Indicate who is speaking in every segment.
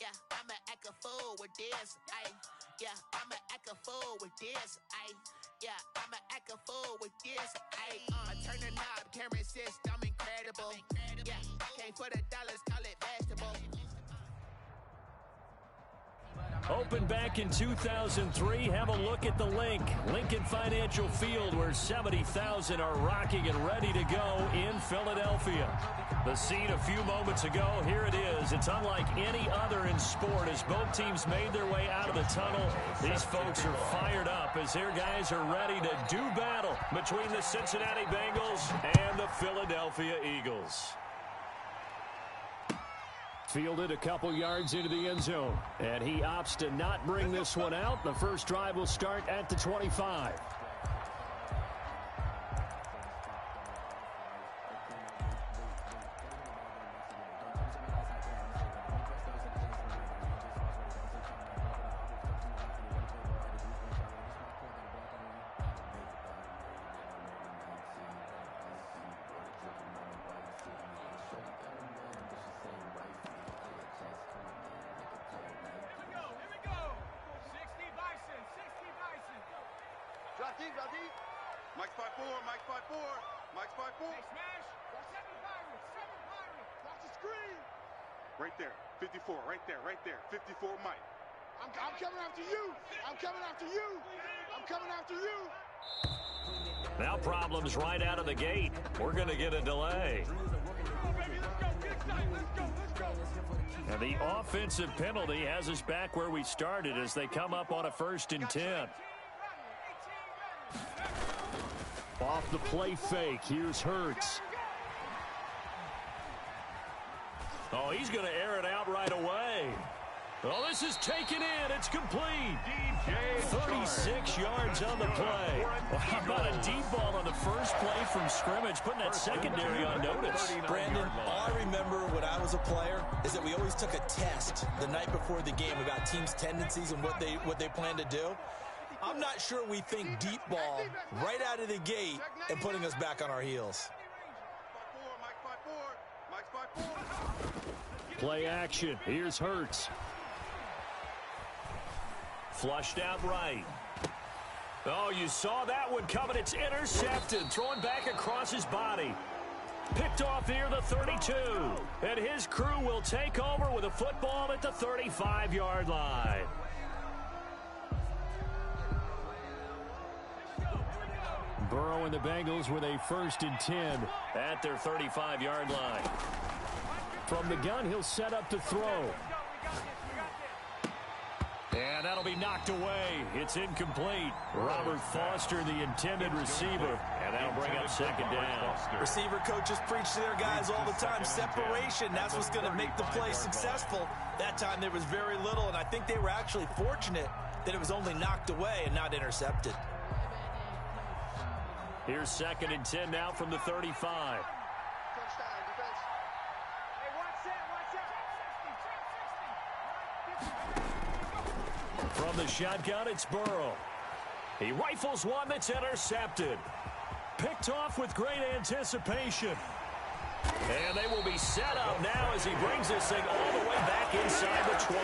Speaker 1: Yeah, I'ma act a fool with this. Yeah, I'ma act a fool with this. Yeah, I'ma act a fool with this. I turn the knob, camera assist, I'm incredible. Yeah, came for the dollars, call it vegetable.
Speaker 2: Opened back in 2003. Have a look at the link. Lincoln Financial Field, where 70,000 are rocking and ready to go in Philadelphia. The scene a few moments ago, here it is. It's unlike any other in sport as both teams made their way out of the tunnel. These folks are fired up as their guys are ready to do battle between the Cincinnati Bengals and the Philadelphia Eagles. Fielded a couple yards into the end zone, and he opts to not bring this one out. The first drive will start at the 25.
Speaker 3: Mike's 5-4, Mike's 5-4, Mike's 5-4.
Speaker 4: Hey, smash. 7 Pirates, 7 Pirates.
Speaker 3: Watch the screen. Right there, 54, right there, 54 Mike.
Speaker 4: I'm coming after you. I'm coming after you. I'm coming after you.
Speaker 2: Now problems right out of the gate. We're going to get a delay. And the offensive penalty has us back where we started as they come up on a 1st and 10. Off the play fake, here's Hurts. Oh, he's going to air it out right away. Oh, this is taken in. It's complete. 36 yards on the play. Well, how about a deep ball on the first play from scrimmage, putting that secondary on notice?
Speaker 5: Brandon, all I remember when I was a player is that we always took a test the night before the game about teams' tendencies and what they plan to do. I'm not sure we think deep ball right out of the gate and putting us back on our heels.
Speaker 2: Play action. Here's Hurts. Flushed out right. Oh, you saw that one coming. It's intercepted. Thrown back across his body. Picked off near the 32. And his crew will take over with a football at the 35-yard line. Burrow and the Bengals with a 1st and 10 at their 35-yard line. From the gun, he'll set up to throw. And that'll be knocked away. It's incomplete. Robert Foster, the intended receiver. And that'll bring up 2nd down.
Speaker 5: Receiver coaches preach to their guys all the time. Separation, that's what's going to make the play successful. That time there was very little, and I think they were actually fortunate that it was only knocked away and not intercepted.
Speaker 2: Here's 2nd and 10 now from the 35. From the shotgun, it's Burrow. He rifles one that's intercepted. Picked off with great anticipation. And they will be set up now as he brings this thing all the way back inside the 20.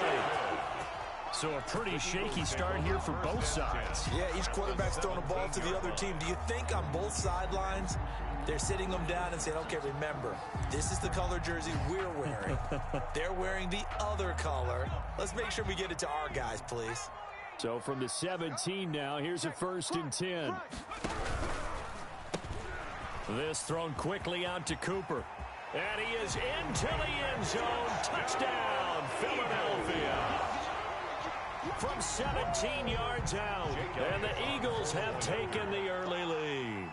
Speaker 2: So a pretty shaky start here for both sides.
Speaker 5: Yeah, each quarterback's throwing a ball to the other team. Do you think on both sidelines they're sitting them down and saying, okay, remember, this is the color jersey we're wearing. They're wearing the other color. Let's make sure we get it to our guys, please.
Speaker 2: So from the 17 now, here's a 1st and 10. This thrown quickly out to Cooper. And he is into the end zone. Touchdown, Philadelphia. From 17 yards out. And the Eagles have taken the early lead.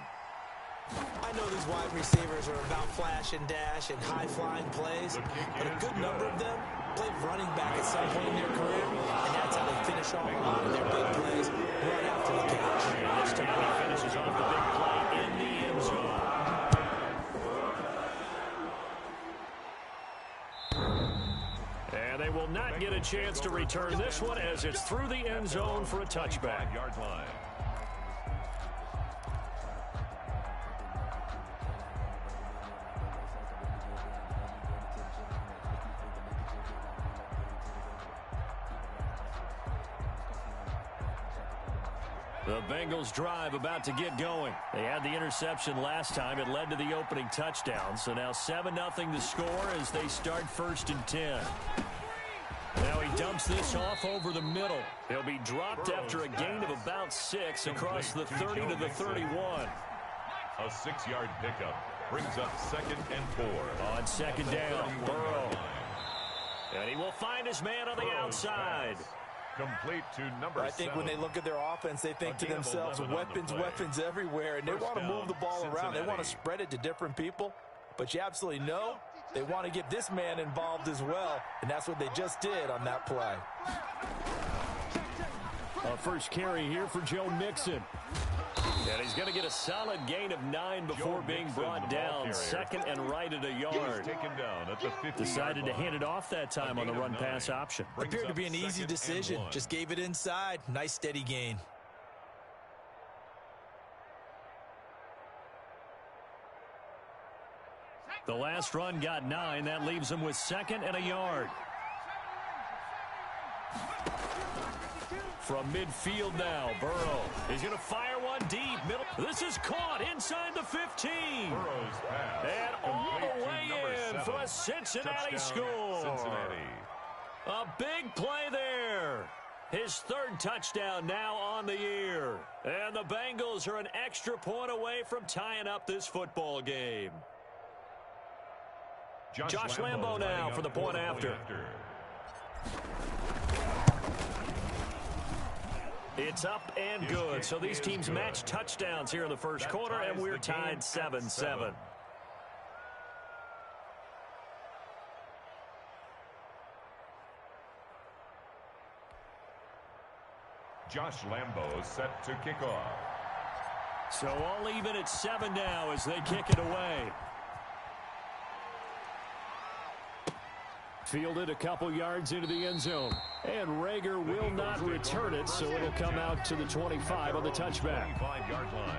Speaker 5: I know these wide receivers are about flash and dash and high-flying plays, but a good number of them played running back at some point in their career, and that's how they finish off a lot of their big plays right after the catch.
Speaker 2: And this time he finishes off the big play in the end zone. And they will not get a chance to return this one as it's through the end zone for a touchback. Yard line. The Bengals drive about to get going. They had the interception last time. It led to the opening touchdown. So now 7-0 to score as they start 1st and 10. Now he dumps this off over the middle. He'll be dropped after a gain of about 6 across the 30 to the 31.
Speaker 6: A 6-yard pickup brings up 2nd and 4.
Speaker 2: On 2nd down, Burrow. And he will find his man on the outside.
Speaker 6: Complete to number 7.
Speaker 5: I think when they look at their offense, they think to themselves, weapons everywhere, and they want to move the ball around. They want to spread it to different people, but you absolutely know they want to get this man involved as well, and that's what they just did on that play.
Speaker 2: A first carry here for Joe Mixon. And he's going to get a solid gain of 9 before being brought down. 2nd and right at a yard.
Speaker 6: Taken down at the 50.
Speaker 2: Decided to hand it off that time on the run-pass option.
Speaker 5: Appeared to be an easy decision. Just gave it inside. Nice steady gain.
Speaker 2: The last run got 9. That leaves him with 2nd and a yard. From midfield now, Burrow is going to fire one deep. Middle. This is caught inside the 15.
Speaker 6: Burrow's pass.
Speaker 2: And all the way in for a Cincinnati score.
Speaker 6: Cincinnati.
Speaker 2: A big play there. His 3rd touchdown now on the year. And the Bengals are an extra point away from tying up this football game. Josh Lambo now for the point after. It's up and good. So these teams match touchdowns here in the first quarter, and we're tied 7-7.
Speaker 6: Josh Lambo set to kick off.
Speaker 2: So all even at 7 now as they kick it away. Fielded a couple yards into the end zone. And Rager will not return it, so it'll come out to the 25 on the touchback.
Speaker 6: 25-yard line.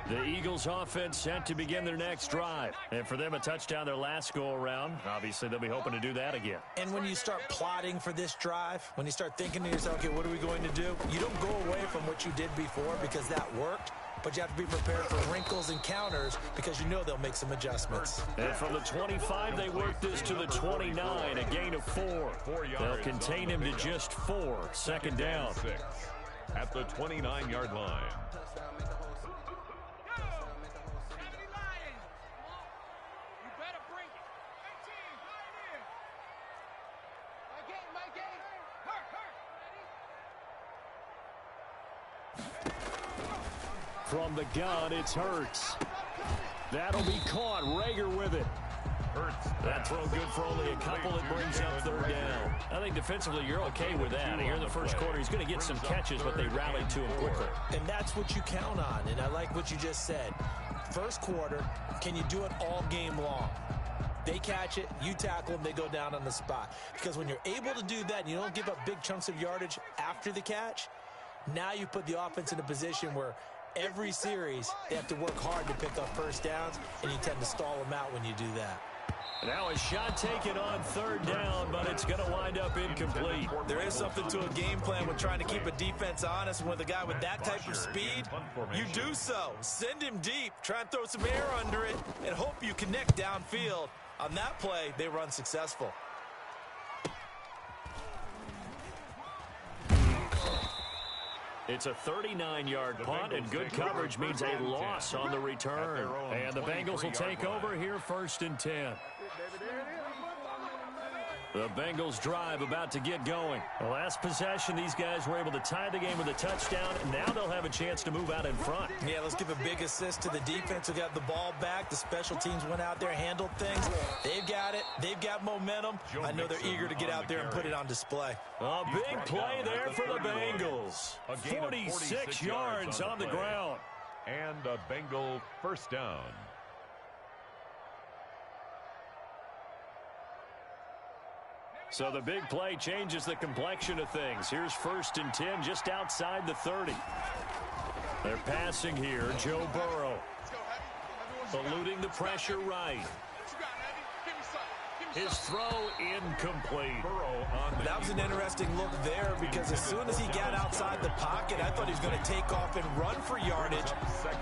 Speaker 2: The Eagles offense set to begin their next drive. And for them, a touchdown their last go-around. Obviously, they'll be hoping to do that again.
Speaker 5: And when you start plotting for this drive, when you start thinking to yourself, okay, what are we going to do? You don't go away from what you did before because that worked. But you have to be prepared for wrinkles and counters because you know they'll make some adjustments.
Speaker 2: And from the 25, they work this to the 29, a gain of 4. They'll contain him to just 4. 2nd down.
Speaker 6: 6 at the 29-yard line.
Speaker 2: From the gun, it's Hurts. That'll be caught. Rager with it. That throw good for only a couple. It brings up 3rd down. I think defensively you're okay with that. Here in the first quarter, he's going to get some catches, but they rallied to him quickly.
Speaker 5: And that's what you count on, and I like what you just said. First quarter, can you do it all game long? They catch it, you tackle them, they go down on the spot. Because when you're able to do that and you don't give up big chunks of yardage after the catch, now you put the offense in a position where every series, they have to work hard to pick up first downs, and you tend to stall them out when you do that.
Speaker 2: Now a shot taken on 3rd down, but it's going to wind up incomplete.
Speaker 5: There is something to a game plan with trying to keep a defense honest. With a guy with that type of speed, you do so. Send him deep, try and throw some air under it, and hope you connect downfield. On that play, they were unsuccessful.
Speaker 2: It's a 39-yard punt, and good coverage means a loss on the return. And the Bengals will take over here 1st and 10. The Bengals drive about to get going. The last possession, these guys were able to tie the game with a touchdown, and now they'll have a chance to move out in front.
Speaker 5: Yeah, let's give a big assist to the defense who got the ball back. The special teams went out there, handled things. They've got it. They've got momentum. I know they're eager to get out there and put it on display.
Speaker 2: A big play there for the Bengals. 46 yards on the ground.
Speaker 6: And a Bengal first down.
Speaker 2: So the big play changes the complexion of things. Here's 1st and 10 just outside the 30. They're passing here. Joe Burrow eluding the pressure right. His throw incomplete.
Speaker 5: That was an interesting look there because as soon as he got outside the pocket, I thought he was going to take off and run for yardage.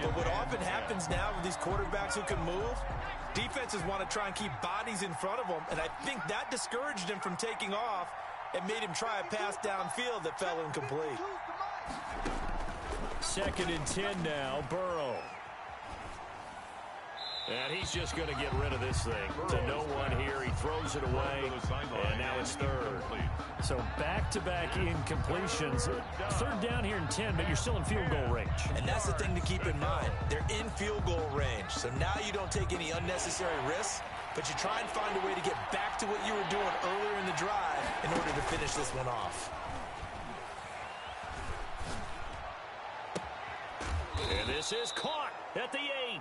Speaker 5: But what often happens now with these quarterbacks who can move, defenses want to try and keep bodies in front of them, and I think that discouraged him from taking off and made him try a pass downfield that fell incomplete.
Speaker 2: 2nd and 10 now, Burrow. And he's just going to get rid of this thing. To no one here. He throws it away, and now it's 3rd. So back-to-back incompletions. 3rd down here in 10, but you're still in field goal range.
Speaker 5: And that's the thing to keep in mind. They're in field goal range. So now you don't take any unnecessary risks, but you try and find a way to get back to what you were doing earlier in the drive in order to finish this one off.
Speaker 2: And this is caught at the 8.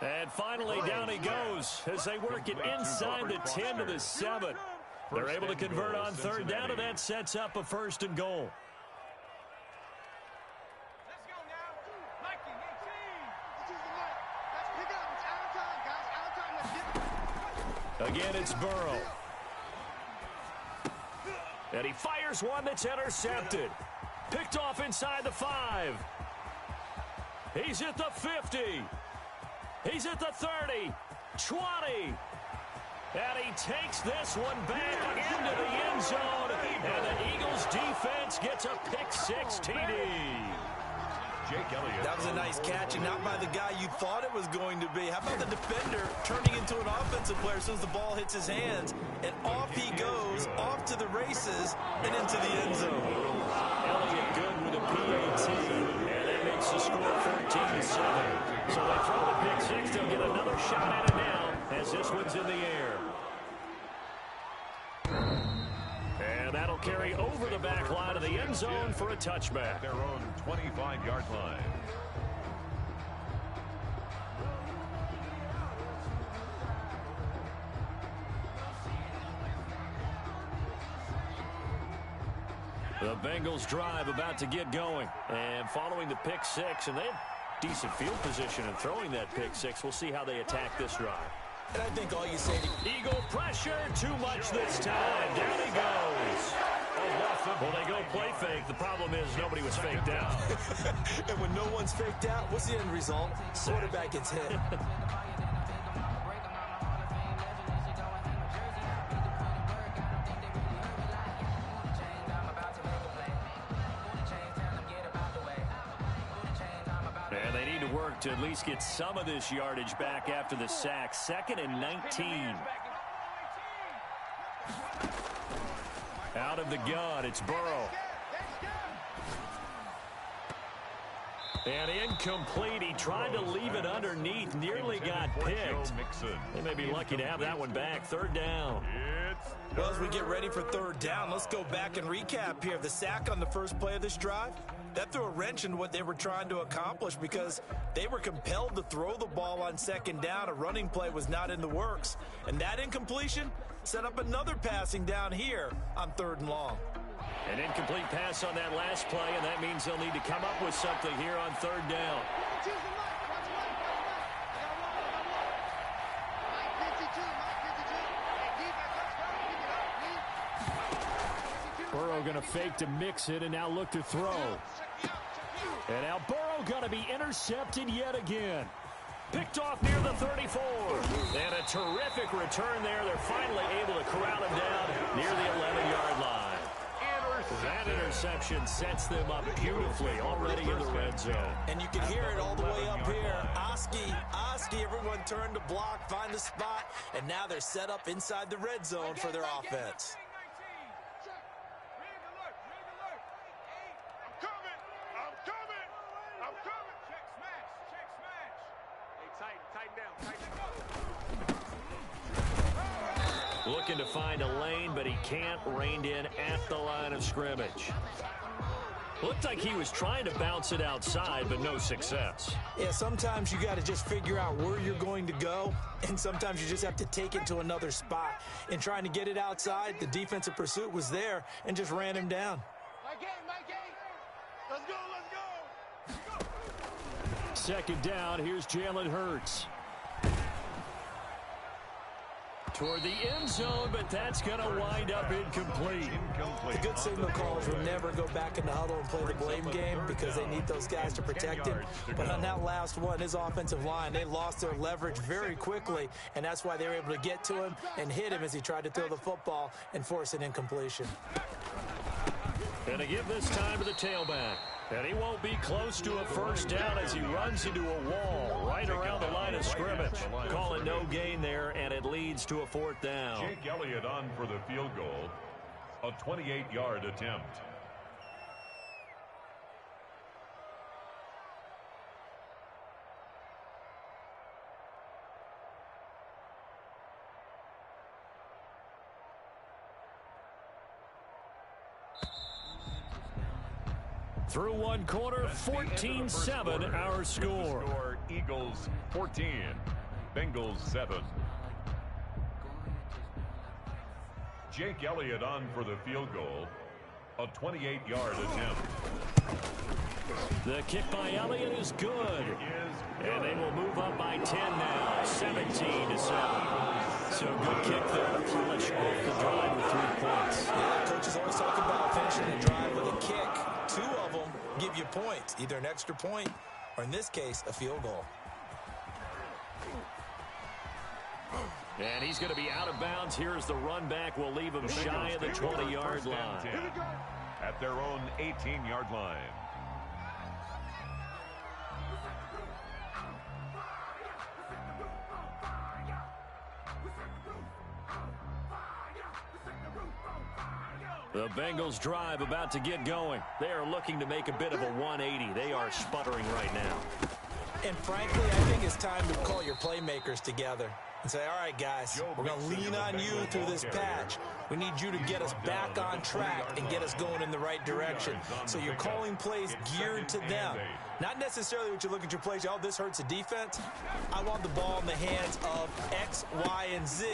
Speaker 2: And finally down he goes as they work it inside the 10 to the 7. They're able to convert on 3rd down, and that sets up a 1st and goal.
Speaker 4: Let's go now. Mikey, 18. Let's pick up. It's our time, guys. Our time. Let's get it.
Speaker 2: Again, it's Burrow. And he fires one that's intercepted. Picked off inside the 5. He's at the 50. He's at the 30, 20, and he takes this one back into the end zone, and the Eagles defense gets a pick-6 TD.
Speaker 5: That was a nice catch, and not by the guy you thought it was going to be. How about the defender turning into an offensive player as soon as the ball hits his hands, and off he goes, off to the races, and into the end zone.
Speaker 2: Elliott good with a PAT, and that makes the score 14-7. So they throw the pick-6. They'll get another shot at it now as this one's in the air. And that'll carry over the back line of the end zone for a touchback.
Speaker 6: Their own 25-yard line.
Speaker 2: The Bengals drive about to get going. And following the pick-6, and they had decent field position in throwing that pick-6. We'll see how they attack this drive.
Speaker 5: And I think all you say to
Speaker 2: Eagle pressure, too much this time. Down he goes. Well, they go play fake. The problem is nobody was faked out.
Speaker 5: And when no one's faked out, what's the end result? Quarterback gets hit.
Speaker 2: And they need to work to at least get some of this yardage back after the sack. 2nd and 19. Out of the gun, it's Burrow. And incomplete. He tried to leave it underneath. Nearly got picked. They may be lucky to have that one back. 3rd down.
Speaker 5: Well, as we get ready for 3rd down, let's go back and recap here. The sack on the first play of this drive, that threw a wrench in what they were trying to accomplish because they were compelled to throw the ball on 2nd down. A running play was not in the works. And that incompletion set up another passing down here on 3rd and long.
Speaker 2: An incomplete pass on that last play, and that means they'll need to come up with something here on 3rd down. Burrow going to fake to mix it and now look to throw. And now Burrow going to be intercepted yet again. Picked off near the 34. And a terrific return there. They're finally able to corral him down near the 11-yard line. That interception sets them up beautifully already in the red zone.
Speaker 5: And you can hear it all the way up here. Oski, everyone turned to block, find a spot, and now they're set up inside the red zone for their offense.
Speaker 2: Looking to find a lane, but he can't. Reined in at the line of scrimmage. Looked like he was trying to bounce it outside, but no success.
Speaker 5: Yeah, sometimes you got to just figure out where you're going to go, and sometimes you just have to take it to another spot. In trying to get it outside, the defensive pursuit was there and just ran him down.
Speaker 4: Let's go.
Speaker 2: 2nd down, here's Jalen Hurts. toward the end zone, but that's going to wind up incomplete.
Speaker 5: The good signal calls will never go back in the huddle and play the blame game because they need those guys to protect him. But on that last one, his offensive line, they lost their leverage very quickly, and that's why they were able to get to him and hit him as he tried to throw the football and force an incompletion.
Speaker 2: Going to give this time to the tailback. And he won't be close to a first down as he runs into a wall right around the line of scrimmage. Call it no gain there, and it leads to a fourth down.
Speaker 6: Jake Elliott on for the field goal. A 28-yard attempt.
Speaker 2: Through one quarter, 14-7 our score.
Speaker 6: Eagles 14, Bengals 7. Jake Elliott on for the field goal. A 28-yard attempt.
Speaker 2: The kick by Elliott is good. And they will move up by 10 now, 17-7. So good kick there to polish off the drive with 3 points.
Speaker 5: Yeah, coaches always talk about finishing the drive with a kick. 2 of them give you points, either an extra point or, in this case, a field goal.
Speaker 2: And he's going to be out of bounds. Here's the run back. We'll leave him shy of the 20-yard line.
Speaker 6: At their own 18-yard line.
Speaker 2: The Bengals drive about to get going. They are looking to make a bit of a 180. They are sputtering right now.
Speaker 5: And frankly, I think it's time to call your playmakers together and say, all right, guys, we're going to lean on you through this patch. We need you to get us back on track and get us going in the right direction. So you're calling plays geared to them. Not necessarily what you look at your plays, oh, this hurts the defense. I want the ball in the hands of X, Y, and Z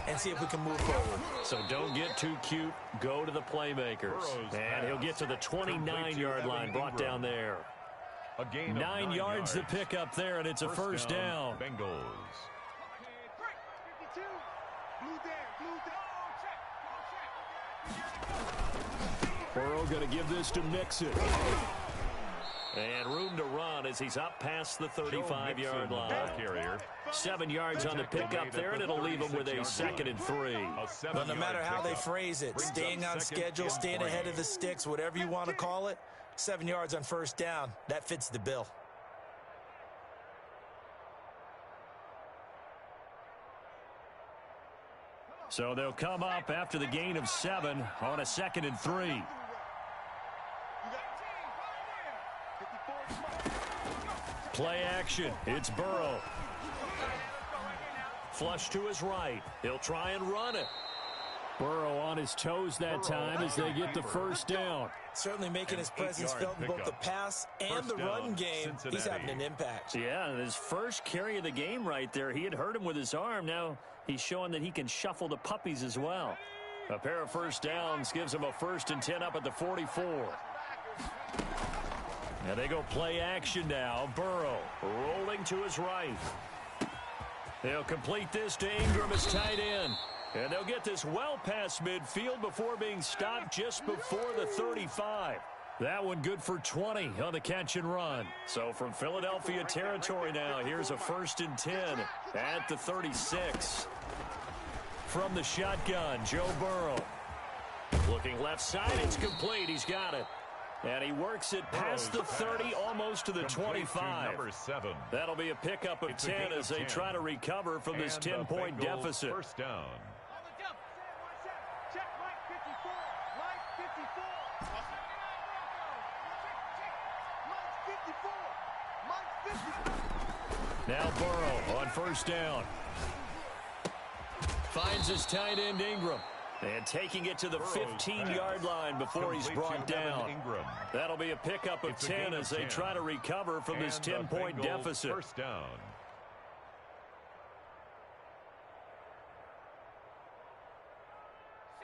Speaker 5: and see if we can move forward.
Speaker 2: So don't get too cute. Go to the playmakers. And he'll get to the 29-yard line, brought down there.
Speaker 6: A gain of
Speaker 2: 9 yards to pick up there, and it's a first down.
Speaker 6: Bengals.
Speaker 2: Burrow going to give this to Mixon. And room to run as he's up past the 35-yard line. 7 yards on the pickup there, and it'll leave him with a 2nd and 3.
Speaker 5: But no matter how they phrase it, staying on schedule, staying ahead of the sticks, whatever you want to call it, 7 yards on first down, that fits the bill.
Speaker 2: So they'll come up after the gain of 7 on a 2nd and 3. Play action. It's Burrow. Flush to his right. He'll try and run it. Burrow on his toes that time as they get the first down.
Speaker 5: Certainly making his presence felt in both the pass and the run game. He's having an impact.
Speaker 2: Yeah, his first carry of the game right there. He had hurt him with his arm. Now he's showing that he can shuffle the puppies as well. A pair of first downs gives him a 1st and 10 up at the 44. And they go play action now. Burrow rolling to his right. They'll complete this to Ingram as tight end. And they'll get this well past midfield before being stopped just before the 35. That one good for 20 on the catch and run. So from Philadelphia territory now, here's a 1st and 10 at the 36. From the shotgun, Joe Burrow. Looking left side, it's complete. He's got it. And he works it past the 30, almost to the 25. That'll be a pickup of 10 as they try to recover from this 10-point deficit.
Speaker 6: First down.
Speaker 2: Now Burrow on first down. Finds his tight end Ingram. And taking it to the 15-yard line before he's brought down. That'll be a pickup of 10 as they try to recover from this 10-point deficit.
Speaker 6: First down.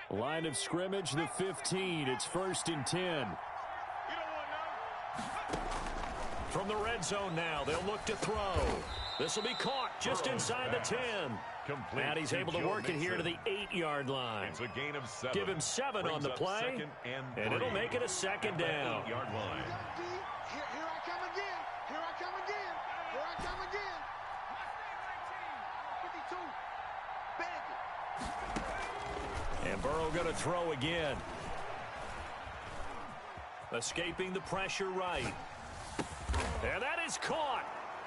Speaker 2: Line of scrimmage, the 15. It's 1st and 10. From the red zone now, they'll look to throw. This will be caught just inside the 10.
Speaker 6: Complete
Speaker 2: And he's able to work it here to the 8-yard line.
Speaker 6: It's a gain of 7.
Speaker 2: Give him 7 on the play, and it'll make it a second down.
Speaker 6: 8-yard line.
Speaker 4: Here I come again. Here I come again. Here I come again. 52.
Speaker 2: And Burrow going to throw again. Escaping the pressure right. And that is caught.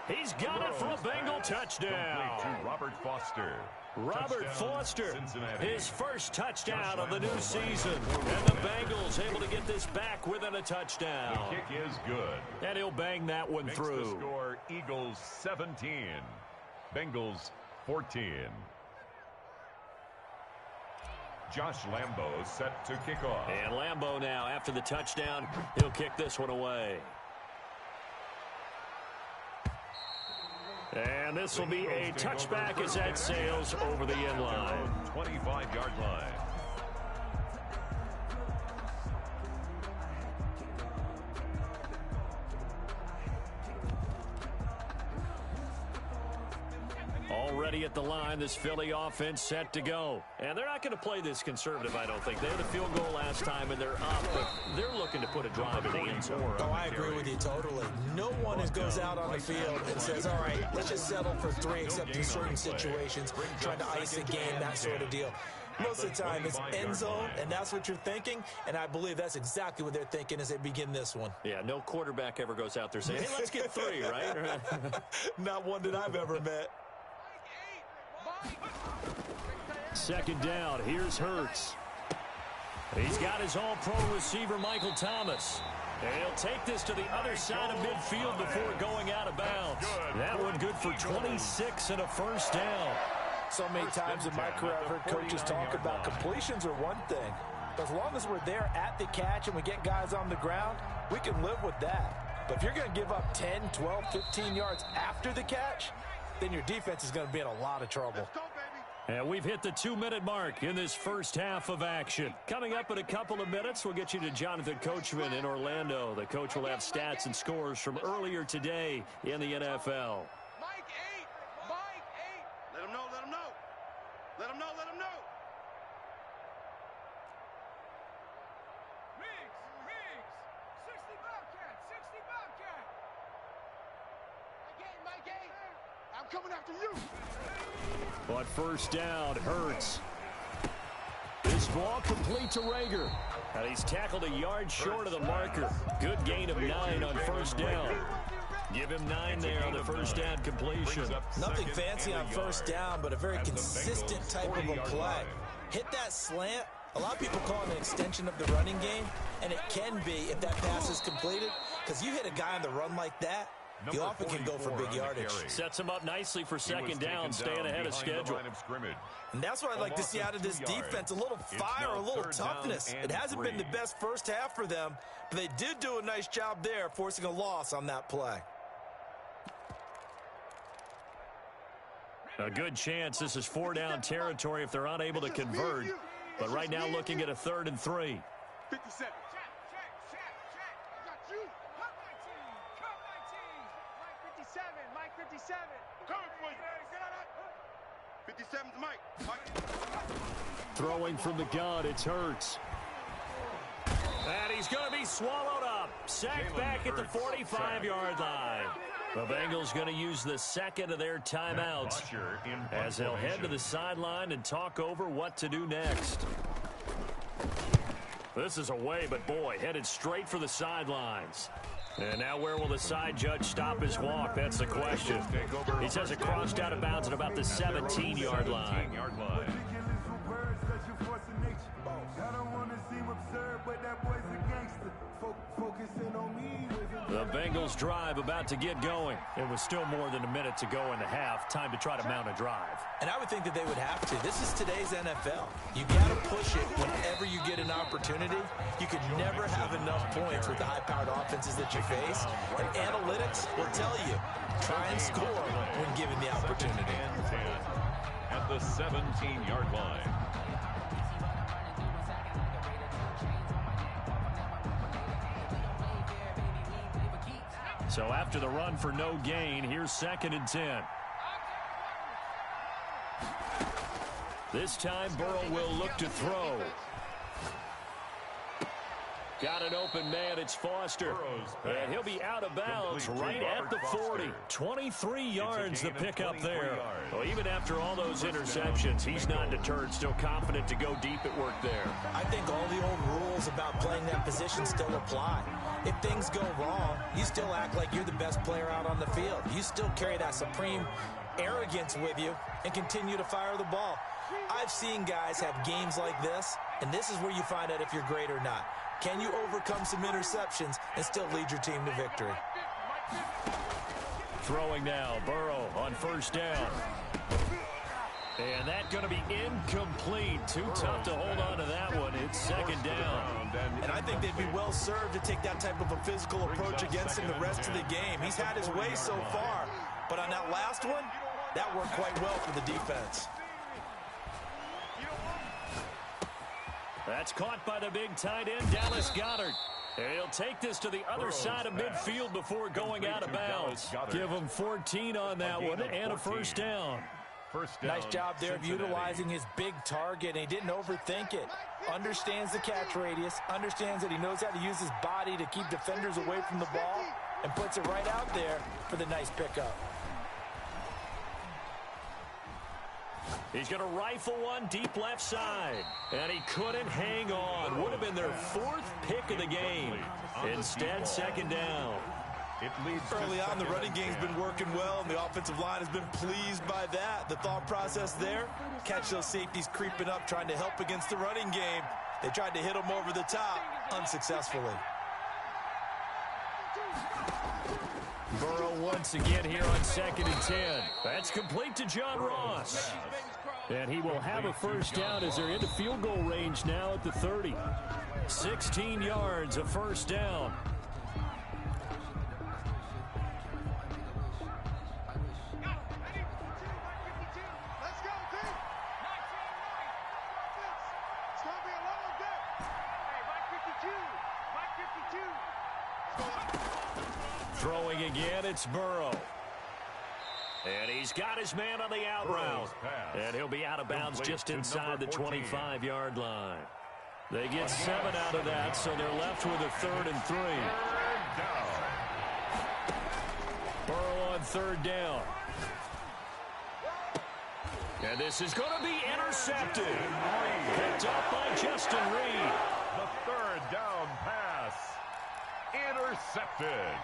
Speaker 2: He's got it for a Bengal touchdown.
Speaker 6: Complete to Robert Foster.
Speaker 2: Robert Foster,
Speaker 6: Cincinnati.
Speaker 2: his first touchdown of the new season. And the Bengals able to get this back within a touchdown.
Speaker 6: The kick is good.
Speaker 2: And he'll bang that one
Speaker 6: Makes
Speaker 2: through.
Speaker 6: the score Eagles 17. Bengals 14. Josh Lambo set to kick off.
Speaker 2: And Lambo now, after the touchdown, he'll kick this one away. And this will be a touchback as that sails over the end line.
Speaker 6: 25-yard line.
Speaker 2: Already at the line, this Philly offense set to go. And they're not going to play this conservative, I don't think. They had a field goal last time, and they're up, but they're looking to put a drive in the end zone.
Speaker 5: Oh, I agree with you totally. No one goes out on the field and says, all right, let's just settle for 3, except in certain situations, trying to ice a game, that sort of deal. Most of the time, it's end zone, and that's what you're thinking, and I believe that's exactly what they're thinking as they begin this one.
Speaker 2: Yeah, no quarterback ever goes out there saying, hey, let's get 3, right?
Speaker 5: Not one that I've ever met.
Speaker 2: Second down, here's Hurts. He's got his all-pro receiver, Michael Thomas. And he'll take this to the other side of midfield before going out of bounds. That one good for 26 and a first down.
Speaker 5: So many times in my career, I've heard coaches talk about completions are one thing. But as long as we're there at the catch and we get guys on the ground, we can live with that. But if you're going to give up 10, 12, 15 yards after the catch, then your defense is going to be in a lot of trouble.
Speaker 2: And we've hit the 2-minute mark in this first half of action. Coming up in a couple of minutes, we'll get you to Jonathan Coachman in Orlando. The coach will have stats and scores from earlier today in the NFL.
Speaker 4: Mike 8. Mike 8. Let him know. Let him know. Let him know. Let him know. Riggs. 60 Bobcat. 60 Bobcat. Mike 8. I'm coming after you.
Speaker 2: But first down, Hurts. This ball complete to Rager. And he's tackled a yard short of the marker. Good gain of 9 on first down. Give him 9 there on the first down completion.
Speaker 5: Nothing fancy on first down, but a very consistent type of a play. Hit that slant. A lot of people call it an extension of the running game, and it can be if that pass is completed, because you hit a guy on the run like that, you often can go for big yardage.
Speaker 2: Sets him up nicely for second down, staying ahead of schedule.
Speaker 5: And that's what I'd like to see out of this defense, a little fire, a little toughness. It hasn't been the best first half for them, but they did do a nice job there, forcing a loss on that play.
Speaker 2: A good chance this is 4-down territory if they're unable to convert. But right now looking at a 3rd and 3.
Speaker 4: 57. Got you. Cut my team. Cut my team. Mike 57. Mike 57. Coming for you. 57's Mike. Mike.
Speaker 2: Throwing from the gun, it's Hurts. And he's going to be swallowed up. Sacked back at the 45-yard line. The Bengals going to use the second of their timeouts as they'll head to the sideline and talk over what to do next. This is away, but boy, headed straight for the sidelines. And now where will the side judge stop his walk? That's the question. He says it crossed out of bounds at about the 17-yard line. The Bengals drive about to get going. It was still more than a minute to go in the half. Time to try to mount a drive.
Speaker 5: And I would think that they would have to. This is today's NFL. You got to push it whenever you get an opportunity. You could never have enough points with the high-powered offenses that you face. And analytics will tell you, try and score when given the opportunity.
Speaker 6: At the 17-yard line.
Speaker 2: So after the run for no gain, here's 2nd and 10. This time, Burrow will look to throw. Got an open man. It's Foster. And he'll be out of bounds right at the 40. 23 yards the pickup there. Well, even after all those interceptions, he's not deterred, still confident to go deep at work there.
Speaker 5: I think all the old rules about playing that position still apply. If things go wrong, you still act like you're the best player out on the field. You still carry that supreme arrogance with you and continue to fire the ball. I've seen guys have games like this, and this is where you find out if you're great or not. Can you overcome some interceptions and still lead your team to victory?
Speaker 2: Throwing now, Burrow on first down. And that's going to be incomplete. Too tough to hold on to that one. It's second down.
Speaker 5: And I think they'd be well served to take that type of a physical approach against him the rest of the game. He's had his way so far, but on that last one, that worked quite well for the defense.
Speaker 2: That's caught by the big tight end, Dallas Goedert. And he'll take this to the other side of midfield before going out of bounds. Give him 14 on that one and a first down.
Speaker 5: Nice job there of utilizing his big target, and he didn't overthink it. Understands the catch radius, understands that he knows how to use his body to keep defenders away from the ball, and puts it right out there for the nice pickup.
Speaker 2: He's going to rifle one deep left side. And he couldn't hang on. Would have been their fourth pick of the game. Instead, second down.
Speaker 5: Early on, the running game's been working well, and the offensive line has been pleased by that. The thought process there, catch those safeties creeping up, trying to help against the running game. They tried to hit them over the top, unsuccessfully.
Speaker 2: Burrow once again here on 2nd and 10. That's complete to John Ross. And he will have a first down as they're into field goal range now at the 30. 16 yards, a first down. Throwing again, it's Burrow. And he's got his man on the out route. And he'll be out of bounds just inside the 25-yard line. They get 7 out of that, so they're left with a 3rd and 3. Burrow on 3rd down. And this is going to be intercepted. Picked up by Justin Reed.
Speaker 6: The 3rd down pass. Intercepted.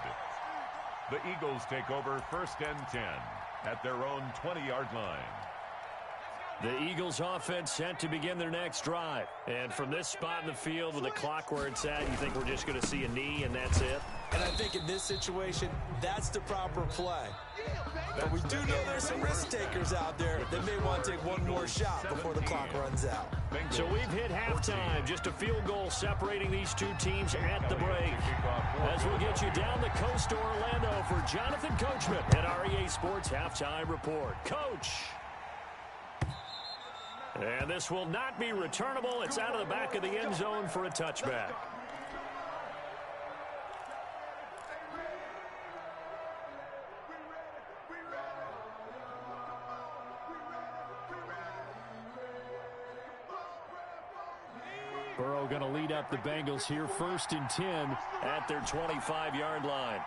Speaker 6: The Eagles take over 1st and 10 at their own 20-yard line.
Speaker 2: The Eagles offense set to begin their next drive. And from this spot in the field with the clock where it's at, you think we're just going to see a knee and that's it?
Speaker 5: And I think in this situation, that's the proper play. But we do know there's some risk takers out there that may want to take one more shot before the clock runs out.
Speaker 2: So we've hit halftime. Just a field goal separating these two teams at the break. As we'll get you down the coast to Orlando for Jonathan Coachman at our EA Sports Halftime Report. Coach. And this will not be returnable. It's out of the back of the end zone for a touchback. Burrow going to lead up the Bengals here 1st and 10 at their 25-yard line.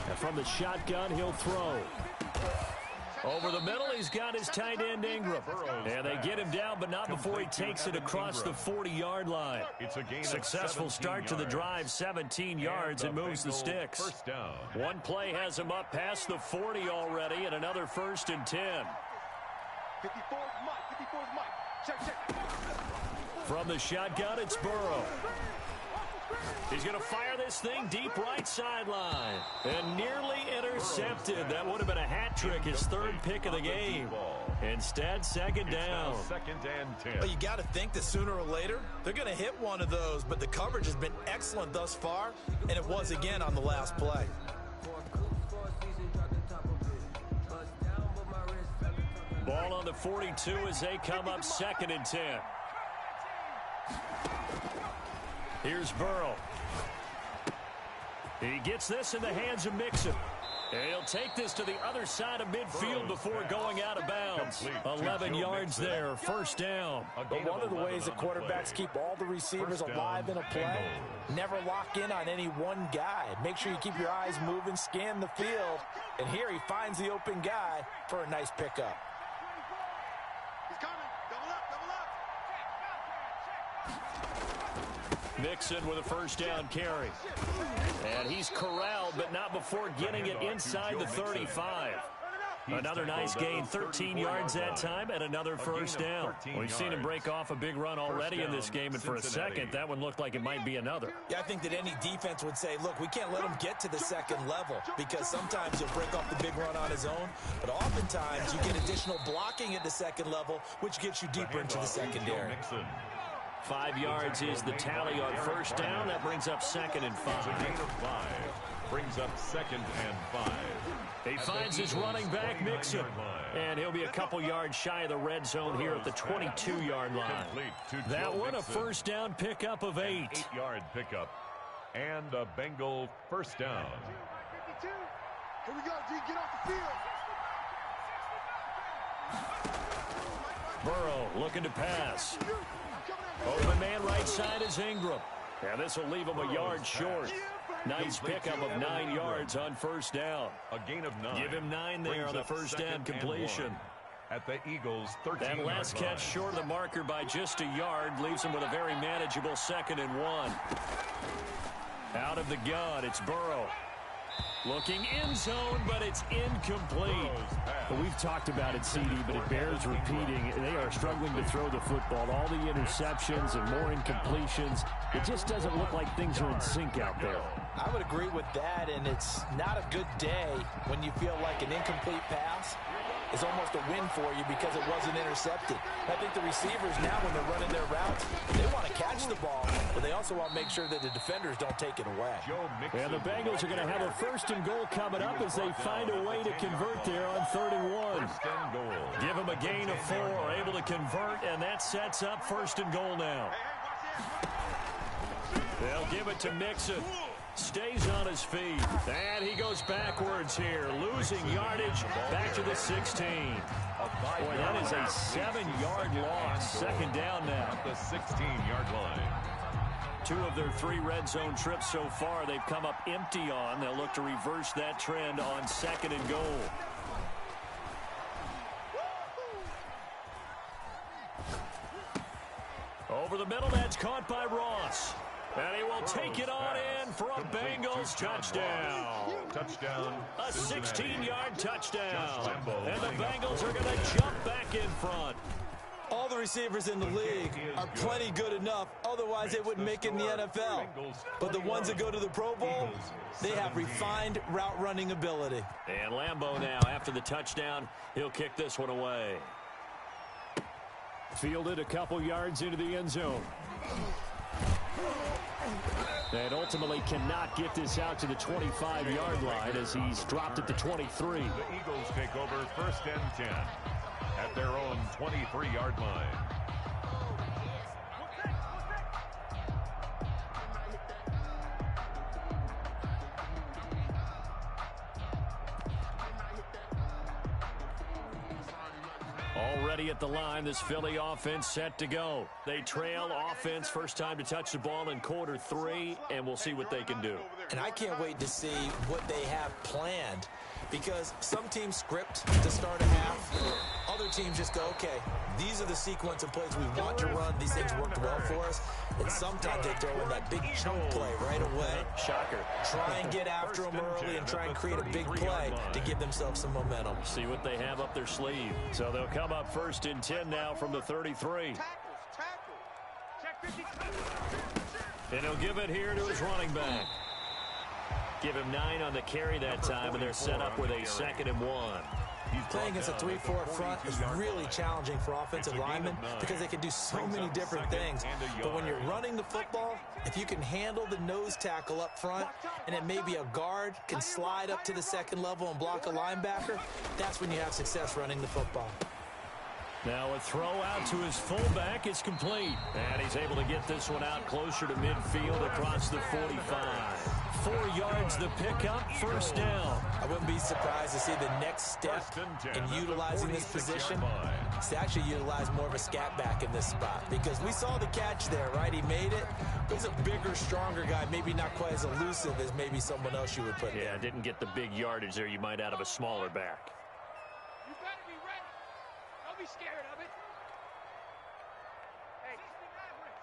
Speaker 2: And from the shotgun, he'll throw. Over the middle, he's got his tight end Ingram. And they get him down, but not before he takes it across the 40-yard line. Successful start to the drive, 17 yards, and moves the sticks. One play has him up past the 40 already, and another 1st and 10.
Speaker 4: 54 is Mike. Check.
Speaker 2: From the shotgun, it's Burrow. He's going to fire this thing deep right sideline. And nearly intercepted. That would have been a hat trick, his 3rd pick of the game. Instead, 2nd down.
Speaker 6: 2nd and 10.
Speaker 5: Well, you got to think that sooner or later, they're going to hit one of those. But the coverage has been excellent thus far, and it was again on the last play.
Speaker 2: Ball on the 42 as they come up 2nd and 10. Here's Burrow. He gets this in the hands of Mixon. And he'll take this to the other side of midfield before going out of bounds. 11 yards there, first down.
Speaker 5: But one of the ways the quarterbacks keep all the receivers alive in a play, never lock in on any one guy. Make sure you keep your eyes moving, scan the field. And here he finds the open guy for a nice pickup.
Speaker 4: He's coming. Double up, double up.
Speaker 2: Mixon with a first down carry. And he's corralled, but not before getting it inside the 35. Another nice gain, 13 yards that time, and another first down. We've seen him break off a big run already in this game, and for a second, that one looked like it might be another.
Speaker 5: Yeah, I think that any defense would say, look, we can't let him get to the second level, because sometimes he'll break off the big run on his own, but oftentimes you get additional blocking at the second level, which gets you deeper into the secondary.
Speaker 2: 5 yards is the tally on first down. That brings up 2nd and 5.
Speaker 6: Brings up 2nd and 5.
Speaker 2: He finds his running back, Mixon. And he'll be a couple yards shy of the red zone here at the 22-yard line. That one, a first down pickup of 8.
Speaker 6: 8-yard pickup. And a Bengal first down.
Speaker 4: 52. Here we go, D. Get off the field.
Speaker 2: Burrow looking to pass. Open man right side is Ingram. And this will leave him a yard short. Nice pickup of 9 yards on first down.
Speaker 6: A gain of 9.
Speaker 2: Give him 9 there on the first down completion.
Speaker 6: At the Eagles' 13-yard line.
Speaker 2: That last catch short of the marker by just a yard leaves him with a very manageable 2nd and 1. Out of the gun, it's Burrow. Looking in zone, but it's incomplete.
Speaker 7: But we've talked about it, CD, but it bears repeating. They are struggling to throw the football. All the interceptions and more incompletions. It just doesn't look like things are in sync out there.
Speaker 5: I would agree with that, and it's not a good day when you feel like an incomplete pass is almost a win for you because it wasn't intercepted. I think the receivers now, when they're running their routes, they want to catch the ball, but they also want to make sure that the defenders don't take it away.
Speaker 2: And the Bengals are going to have a 1st and goal coming up as they find a way to convert there on 31. Give them a gain of 4, able to convert, and that sets up 1st and goal now. They'll give it to Mixon. Stays on his feet. And he goes backwards here, losing yardage back to the 16. Boy, that is a 7-yard loss. 2nd down now.
Speaker 6: At the 16-yard line.
Speaker 2: 2 of their 3 red zone trips so far they've come up empty on. They'll look to reverse that trend on 2nd and goal. Over the middle, that's caught by Ross. And he will take it on in for a Bengals touchdown.
Speaker 6: Touchdown.
Speaker 2: A 16-yard touchdown. And the Bengals are going to jump back in front.
Speaker 5: All the receivers in the league are plenty good enough. Otherwise, they wouldn't make it in the NFL. But the ones that go to the Pro Bowl, they have refined route running ability.
Speaker 2: And Lambeau now, after the touchdown, he'll kick this one away.
Speaker 7: Fielded a couple yards into the end zone.
Speaker 2: And ultimately cannot get this out to the 25-yard line as he's dropped at the 23.
Speaker 6: The Eagles take over 1st and 10 at their own 23-yard line.
Speaker 2: Already at the line, this Philly offense set to go. They trail offense, first time to touch the ball in quarter 3, and we'll see what they can do.
Speaker 5: And I can't wait to see what they have planned, because some teams script to start a half. Other teams just go, okay, these are the sequence of plays we want to run. These things worked well for us. And sometimes they throw in that big chunk play right away.
Speaker 2: Shocker.
Speaker 5: Try and get after them early and try and create a big play to give themselves some momentum.
Speaker 2: See what they have up their sleeve. So they'll come up 1st and 10 now from the 33. And he'll give it here to his running back. Give him 9 on the carry that time, and they're set up with a 2nd and 1.
Speaker 5: Playing against a 3-4 front is really challenging for offensive linemen because they can do so many different things. But when you're running the football, if you can handle the nose tackle up front, and then maybe a guard can slide up to the 2nd level and block a linebacker, that's when you have success running the football.
Speaker 2: Now a throw out to his fullback is complete. And he's able to get this one out closer to midfield across the 45. 4 yards the pickup, first down.
Speaker 5: I wouldn't be surprised to see the next step in utilizing this position is to actually utilize more of a scat back in this spot. Because we saw the catch there, right? He made it. But he's a bigger, stronger guy, maybe not quite as elusive as maybe someone else you would put
Speaker 2: Yeah,
Speaker 5: there.
Speaker 2: didn't get the big yardage there you might out of a smaller back.
Speaker 4: You better be ready. Don't be scared of it. Hey, 60 Mavericks.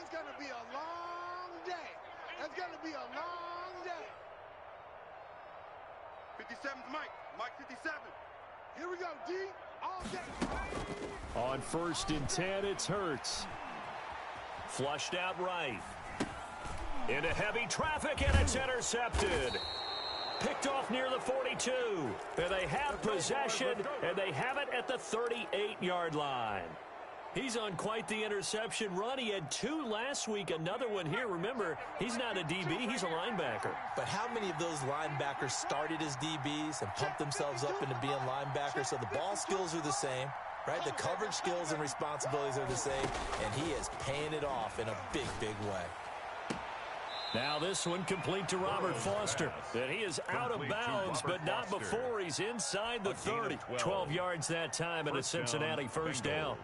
Speaker 8: It's going to be a long day. It's going to be a long day.
Speaker 3: 57's Mike. Mike 57.
Speaker 8: Here we go, D. All day.
Speaker 2: On 1st and 10, it's Hurts. Flushed out right. Into heavy traffic, and it's intercepted. Picked off near the 42. And they have possession, and they have it at the 38-yard line. He's on quite the interception run. He had 2 last week, another one here. Remember, he's not a DB, he's a linebacker.
Speaker 5: But how many of those linebackers started as DBs and pumped themselves up into being linebackers? So the ball skills are the same, right? The coverage skills and responsibilities are the same, and he is paying it off in a big, big way.
Speaker 2: Now this one complete to Robert Foster. And he is out of bounds, but not before he's inside the 30. 12 yards that time, and a Cincinnati first down.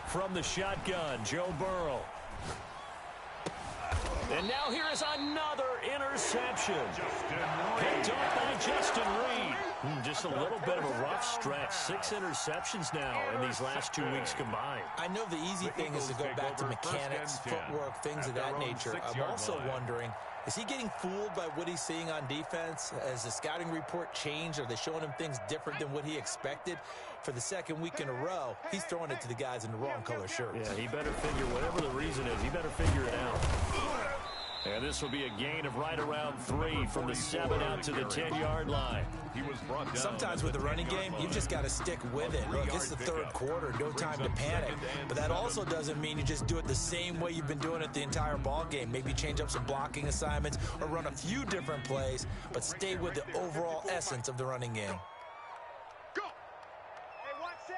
Speaker 2: From the shotgun, Joe Burrow. And now here is another interception. Picked off by Justin Reed. Just a little bit of a rough stretch. 6 interceptions now in these last 2 weeks combined.
Speaker 5: I know the easy thing is to go back to mechanics, footwork, things of that nature. I'm also wondering, is he getting fooled by what he's seeing on defense? Has the scouting report changed? Are they showing him things different than what he expected? For the 2nd week in a row, he's throwing it to the guys in the wrong color shirts.
Speaker 2: Yeah, he better figure, whatever the reason is, he better figure it out. And this will be a gain of right around 3 from the 7 out to the 10-yard line.
Speaker 5: Sometimes with the running game, you've just got to stick with it. Look, it's the 3rd quarter, no time to panic. But that also doesn't mean you just do it the same way you've been doing it the entire ball game. Maybe change up some blocking assignments or run a few different plays, but stay with the overall essence of the running game.
Speaker 4: Go! Hey, watch Sam.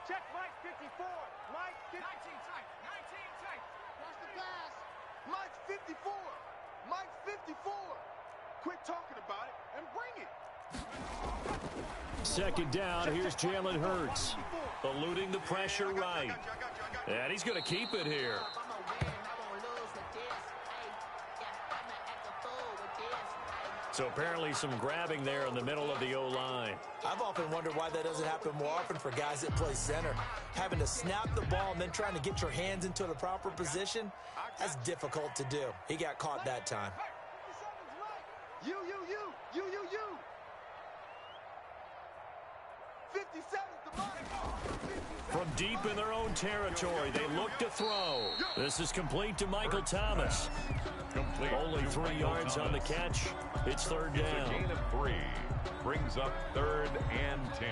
Speaker 4: Check Mike 54. Mike 19 tight. 19 tight.
Speaker 8: Watch the pass. Mike's 54. Mike's 54.
Speaker 3: Quit talking about it and bring it.
Speaker 2: 2nd down, here's Jalen Hurts. Eluding the pressure right. And he's going to keep it here. So apparently some grabbing there in the middle of the O-line.
Speaker 5: I've often wondered why that doesn't happen more often for guys that play center. Having to snap the ball and then trying to get your hands into the proper position, that's difficult to do. He got caught that time.
Speaker 8: You. 57's the money.
Speaker 2: From deep in their own territory, they look to throw. This is complete to Michael Thomas. Only 3 yards on the catch. It's 3rd down.
Speaker 6: A gain of 3 brings up 3rd and 10.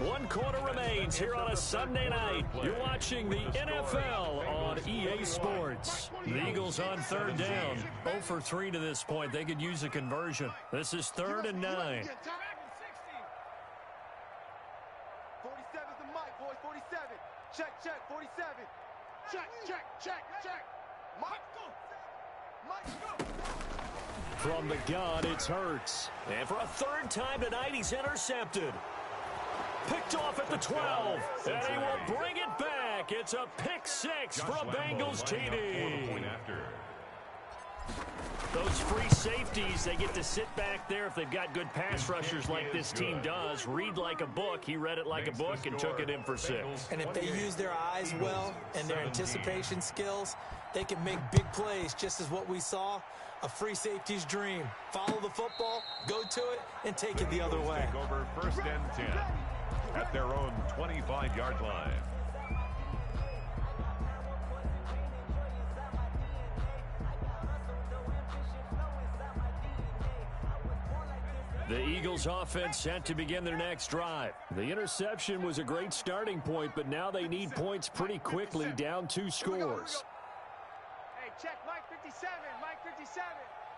Speaker 2: 1 quarter remains here on a Sunday night. You're watching the NFL on EA Sports. The Eagles on 3rd down. 0 for 3 to this point. They could use a conversion. This is 3rd and 9.
Speaker 8: 47's the mic, boys. 47. Check. 47. Check. Mike, go.
Speaker 2: From the gun, it's Hurts. And for a 3rd time tonight, he's intercepted. Picked off at the 12, and he will bring it back. It's a pick 6 for a Bengals TD. Those free safeties, they get to sit back there if they've got good pass rushers like this team does. Read like a book. He read it like a book and took it in for 6.
Speaker 5: And if they use their eyes well and their anticipation skills, they can make big plays, just as what we saw. A free safety's dream. Follow the football, go to it, and take it the other way.
Speaker 6: Take over 1st and 10 at their own 25-yard line.
Speaker 2: The Eagles offense set to begin their next drive.
Speaker 7: The interception was a great starting point, but now they need points pretty quickly, down 2 scores.
Speaker 4: Hey, check Mike 57, Mike 57.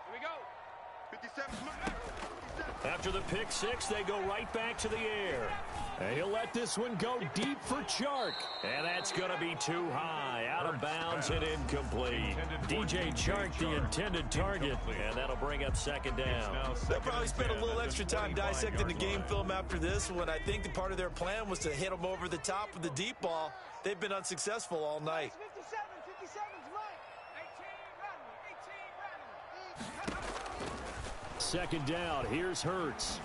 Speaker 4: Here we go.
Speaker 3: 57, Mike. 57.
Speaker 2: After the pick six, they go right back to the air.
Speaker 7: And he'll let this one go deep for Chark.
Speaker 2: And that's going to be too high, out of bounds and incomplete. DJ Chark, the intended target, and that'll bring up second down.
Speaker 5: They'll probably spend a little extra time dissecting the game film after this one. I think the part of their plan was to hit them over the top with the deep ball. They've been unsuccessful all night.
Speaker 4: 57's Mike. 18 running.
Speaker 7: Second down, here's Hurts.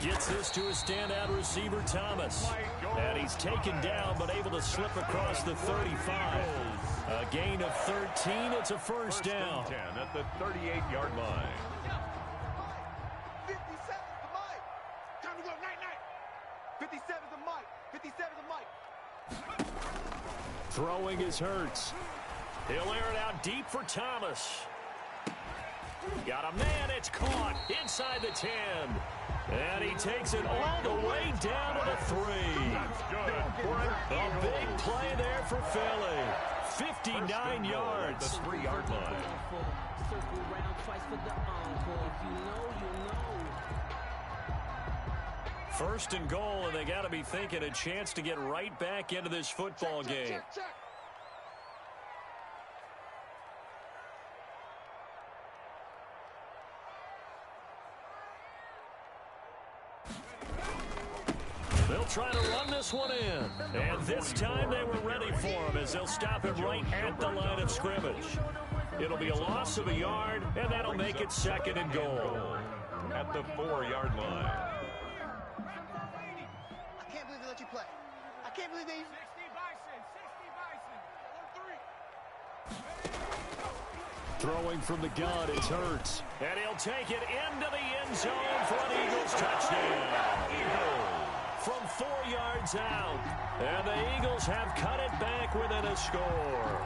Speaker 2: Gets this to a standout receiver, Thomas. And he's taken down, but able to slip across the 35. A gain of 13. It's a first down.
Speaker 6: 10 at the 38-yard line.
Speaker 4: 57's the Mike. Time to go, night. 57's the Mike. 57's the Mike.
Speaker 7: Throwing is Hurts.
Speaker 2: He'll air it out deep for Thomas. Got a man, it's caught inside the 10. And he takes it all the way down to the 3. A big play there for Philly. 59 yards.
Speaker 6: The 3-yard line.
Speaker 2: First and goal, and they got to be thinking a chance to get right back into this football game.
Speaker 4: Check.
Speaker 2: They'll try to run this one in. And this time they were ready for him as they'll stop him right at the line of scrimmage. It'll be a loss of a yard, and that'll make it second and goal.
Speaker 6: At the 4-yard line.
Speaker 8: I can't believe they let you play. I can't believe they...
Speaker 4: 60 Bison.
Speaker 7: Throwing from the gun is Hurts.
Speaker 2: And he'll take it into the end zone for an Eagles touchdown. From 4 yards out. And the Eagles have cut it back within a score.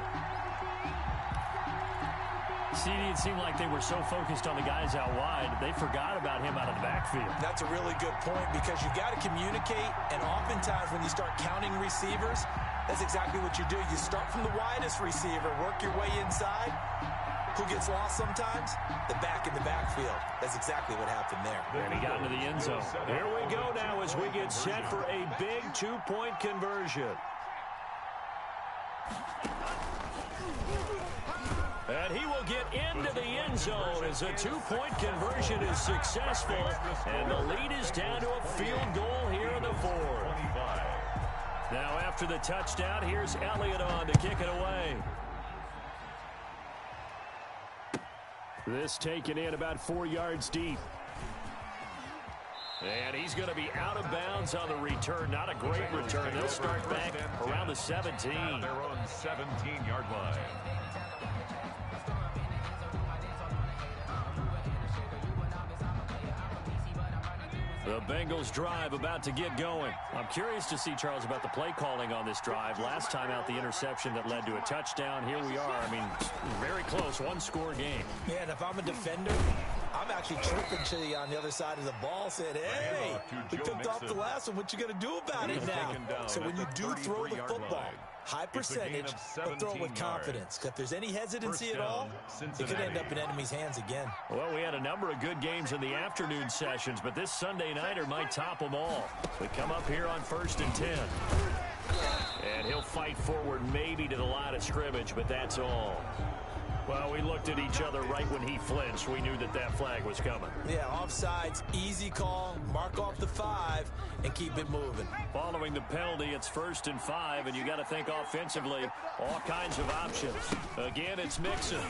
Speaker 7: CD, it seemed like they were so focused on the guys out wide, they forgot about him out of the backfield.
Speaker 5: That's a really good point because you got to communicate, and oftentimes when you start counting receivers, that's exactly what you do. You start from the widest receiver, work your way inside. Who gets lost sometimes? The back in the backfield. That's exactly what happened there.
Speaker 2: And he got into the end zone. Here we go now as we get set for a big 2-point conversion. And he will get into the end zone as a 2-point conversion is successful. And the lead is down to a field goal here in the 4th. Now after the touchdown, here's Elliott on to kick it away.
Speaker 7: This taken in about 4 yards deep.
Speaker 2: And he's going to be out of bounds on the return. Not a great return. They'll start back around the 17.
Speaker 6: They're on 17-yard line.
Speaker 2: The Bengals drive about to get going. I'm curious to see, Charles, about the play calling on this drive. Last time out, the interception that led to a touchdown. Here we are. I mean, very close, one-score game.
Speaker 5: Yeah, and if I'm a defender, I'm actually chirping to you on the other side of the ball, saying, hey, we picked off the last one. What you going to do about it now? So when you do throw the football, high percentage, but throw it with confidence. If there's any hesitancy at all, it could end up in enemy's hands again.
Speaker 2: Well, we had a number of good games in the afternoon sessions, but this Sunday nighter might top them all. We come up here on 1st and 10. And he'll fight forward maybe to the line of scrimmage, but that's all. Well, we looked at each other right when he flinched. We knew that that flag was coming.
Speaker 5: Yeah, offsides, easy call, mark off the 5, and keep it moving.
Speaker 2: Following the penalty, it's 1st and 5, and you got to think offensively, all kinds of options. Again, it's Mixon.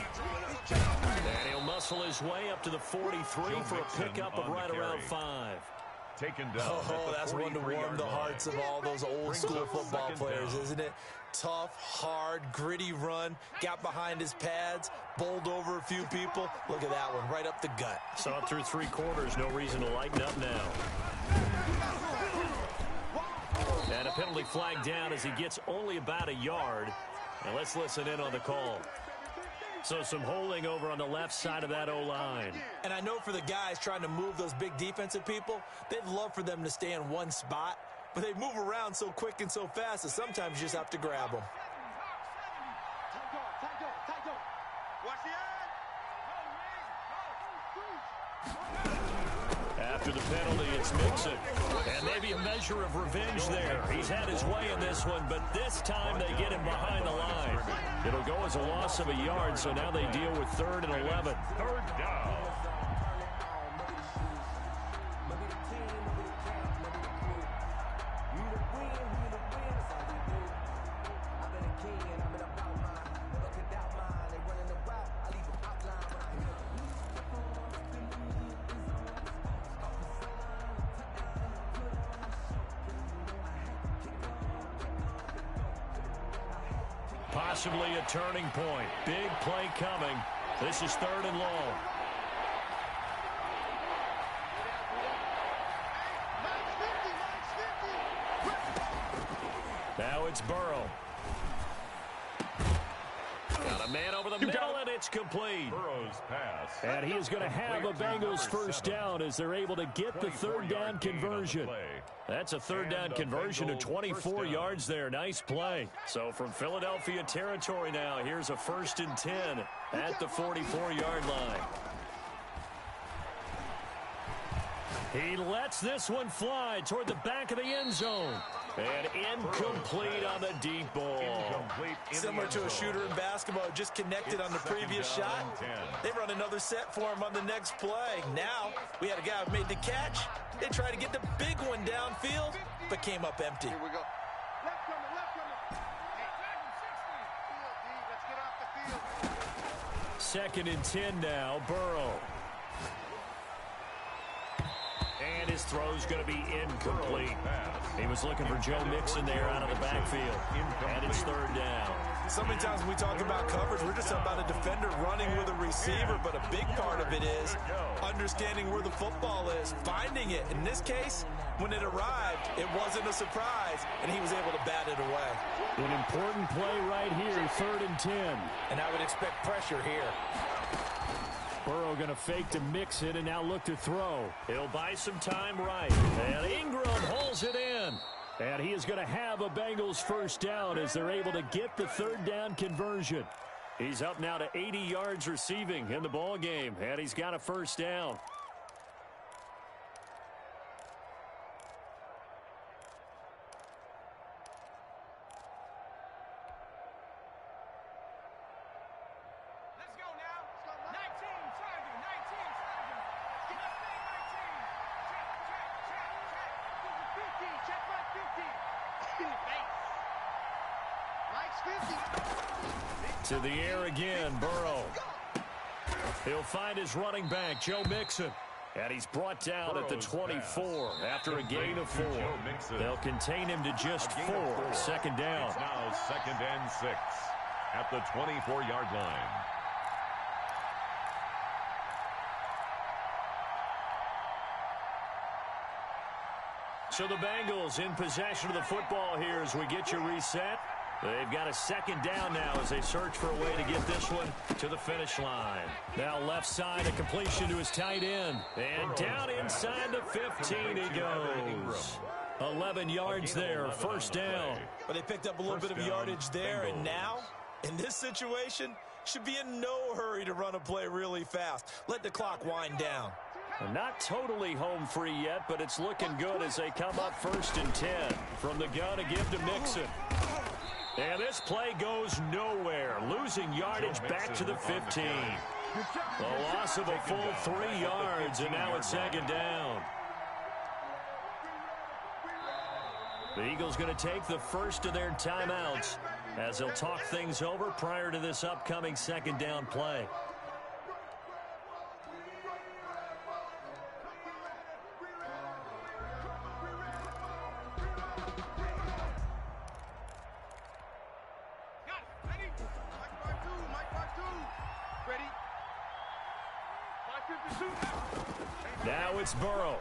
Speaker 2: And he'll muscle his way up to the 43 for a pickup of right around 5.
Speaker 6: Taken down.
Speaker 5: Oh, that's one to warm the hearts of all those old school football players, isn't it? Tough, hard, gritty run, got behind his pads, bowled over a few people. Look at that one, right up the gut.
Speaker 2: Saw it through 3 quarters, no reason to lighten up now. And a penalty flag down as he gets only about a yard. And let's listen in on the call. So some holding over on the left side of that O-line.
Speaker 5: And I know for the guys trying to move those big defensive people, they'd love for them to stay in one spot, but they move around so quick and so fast that sometimes you just have to grab them.
Speaker 2: After the penalty, it's Mixon. And maybe a measure of revenge there. He's had his way in this one, but this time they get him behind the line. It'll go as a loss of a yard, so now they deal with 3rd and 11.
Speaker 6: 3rd down.
Speaker 2: Possibly a turning point. Big play coming. This is 3rd and long. Now it's Burrow. Got a man over the middle, and it's complete.
Speaker 6: Burrow's pass.
Speaker 2: And he is going to have a Bengals first down as they're able to get the 3rd down conversion. That's a 3rd down conversion to 24 yards there. Nice play. So from Philadelphia territory now, here's a 1st and 10 at the 44-yard line. He lets this one fly toward the back of the end zone. And incomplete on the deep ball.
Speaker 5: Similar to a shooter in basketball, just connected on the previous shot. They run another set for him on the next play. Now, we had a guy who made the catch. They tried to get the big one downfield, but came up empty.
Speaker 8: Here we go. Left coming, left coming. Let's get off the field.
Speaker 2: 2nd and 10 now, Burrow. And his throw's going to be incomplete. He was looking for Joe Mixon there out of the backfield. And it's 3rd down.
Speaker 5: So many times when we talk about coverage, we're just about a defender running with a receiver, but a big part of it is understanding where the football is, finding it. In this case, when it arrived, it wasn't a surprise, and he was able to bat it away.
Speaker 2: An important play right here, 3rd and 10.
Speaker 5: And I would expect pressure here.
Speaker 2: Burrow going to fake to Mixon and now look to throw. He'll buy some time right. And Ingram holds it in. And he is going to have a Bengals first down as they're able to get the 3rd down conversion. He's up now to 80 yards receiving in the ball game, and he's got a first down. To the air again, Burrow. He'll find his running back, Joe Mixon. And he's brought down at the 24 after a gain of 4. They'll contain him to just 4. 2nd down.
Speaker 6: It's now 2nd and 6 at the 24-yard line.
Speaker 2: So the Bengals in possession of the football here as we get you reset. They've got a 2nd down now as they search for a way to get this one to the finish line. Now left side, a completion to his tight end. And down inside the 15 he goes. 11 yards there, first down.
Speaker 5: But they picked up a little bit of yardage there, and now, in this situation, should be in no hurry to run a play really fast. Let the clock wind down.
Speaker 2: Not totally home free yet, but it's looking good as they come up 1st and 10. From the gun, a give to Mixon. And this play goes nowhere, losing yardage back to the 15. A loss of a full 3 yards, and now it's 2nd down. The Eagles going to take the first of their timeouts as they'll talk things over prior to this upcoming 2nd down play. Now it's Burrow.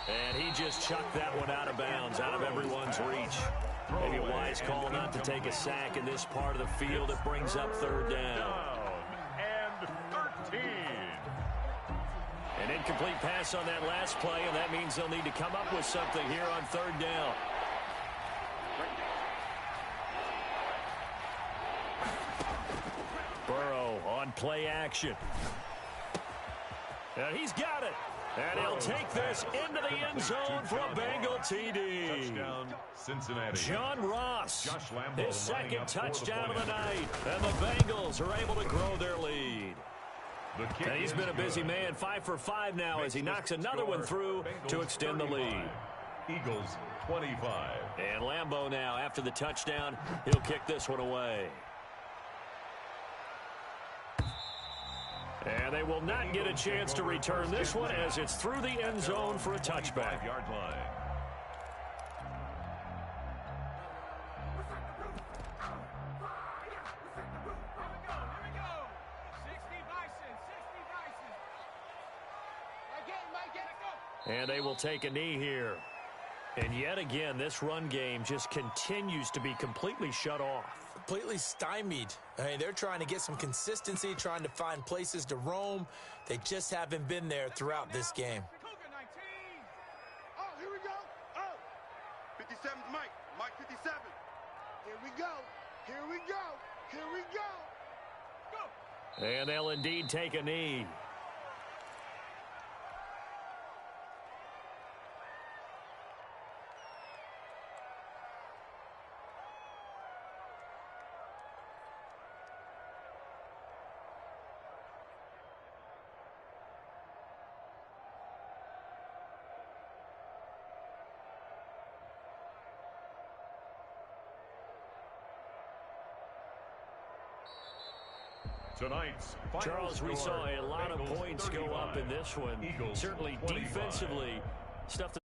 Speaker 2: And he just chucked that one out of bounds, out of everyone's reach. Maybe a wise call not to take a sack in this part of the field. It brings up third down.
Speaker 6: And 13.
Speaker 2: An incomplete pass on that last play, and that means they'll need to come up with something here on third down. Burrow on play action. And he's got it. And he'll take this into the end zone for a Bengal TD.
Speaker 6: Touchdown, Cincinnati.
Speaker 2: John Ross, his second touchdown of the night. And the Bengals are able to grow their lead. And he's been a busy man, 5 for 5 now as he knocks another one through to extend the lead.
Speaker 6: Eagles 25.
Speaker 2: And Lambeau now, after the touchdown, he'll kick this one away. And they will not get a chance to return this one as it's through the end zone for a touchback.
Speaker 6: Yard line.
Speaker 2: And they will take a knee here. And yet again, this run game just continues to be completely shut off.
Speaker 5: Completely stymied. I mean, they're trying to get some consistency, trying to find places to roam. They just haven't been there throughout this game.
Speaker 8: Oh, here we go. Oh.
Speaker 3: 57's Mike. Mike 57.
Speaker 8: Here we go. Here we go. Here we go.
Speaker 2: And they'll indeed take a knee.
Speaker 6: Tonight's
Speaker 2: Charles, we saw a lot of points go up in this one. Certainly defensively, stuff that